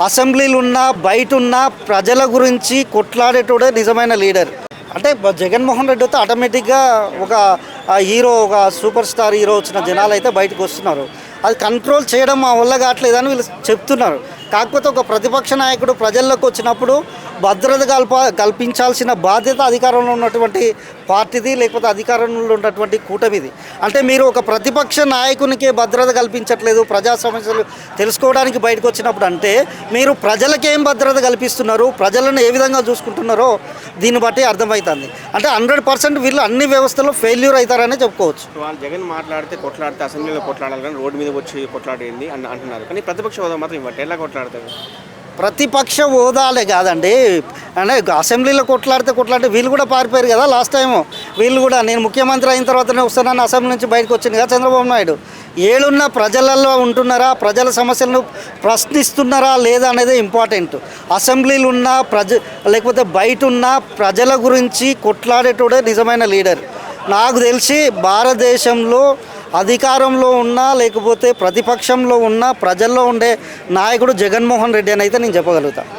అసెంబ్లీలు ఉన్నా బయట ఉన్నా ప్రజల గురించి కొట్లాడేటోడే నిజమైన లీడర్. అంటే జగన్మోహన్ రెడ్డి అయితే ఆటోమేటిక్గా ఒక హీరో, ఒక సూపర్ స్టార్ హీరో వచ్చిన జనాలు అయితే బయటకు వస్తున్నారు. అది కంట్రోల్ చేయడం మా వల్ల కావట్లేదని వీళ్ళు చెప్తున్నారు. కాకపోతే ఒక ప్రతిపక్ష నాయకుడు ప్రజల్లోకి వచ్చినప్పుడు భద్రత కల్పించాల్సిన బాధ్యత అధికారంలో ఉన్నటువంటి పార్టీది, లేకపోతే అధికారంలో ఉన్నటువంటి కూటమిది. అంటే మీరు ఒక ప్రతిపక్ష నాయకునికి భద్రత కల్పించట్లేదు, ప్రజా సమస్యలు తెలుసుకోవడానికి బయటకు వచ్చినప్పుడు అంటే మీరు ప్రజలకేం భద్రత కల్పిస్తున్నారు, ప్రజలను ఏ విధంగా చూసుకుంటున్నారో దీన్ని బట్టి అర్థమవుతుంది. అంటే 100% వీళ్ళు అన్ని వ్యవస్థలో ఫెయిల్యూర్ అవుతారనే చెప్పుకోవచ్చు. వాళ్ళు జగన్ కొట్లాడితే అసెంబ్లీలో కొట్లాడాలి కానీ రోడ్డు మీద వచ్చి కొట్లాడేది అని అంటున్నారు. కానీ ప్రతిపక్ష హోదా మాత్రం ఇవ్వట్లేదు. ఎలా కొట్లాడతారు? ప్రతిపక్ష హోదాలే కాదండి, అంటే అసెంబ్లీలో కొట్లాడితే వీళ్ళు కూడా పారిపోయారు కదా లాస్ట్ టైము. వీళ్ళు కూడా నేను ముఖ్యమంత్రి అయిన తర్వాతనే వస్తానని అసెంబ్లీ నుంచి బయటకు వచ్చింది కదా చంద్రబాబు నాయుడు. ఏడున్న ప్రజలలో ఉంటున్నారా, ప్రజల సమస్యలను ప్రశ్నిస్తున్నారా లేదా అనేది ఇంపార్టెంట్. అసెంబ్లీలు ఉన్నా లేకపోతే బయట ఉన్న ప్రజల గురించి కొట్లాడేటోడే నిజమైన లీడర్. నాకు తెలిసి భారతదేశంలో అధికారంలో ఉన్నా లేకపోతే ప్రతిపక్షంలో ఉన్న ప్రజల్లో ఉండే నాయకుడు జగన్మోహన్ రెడ్డి అని అయితే నేను చెప్పగలుగుతాను.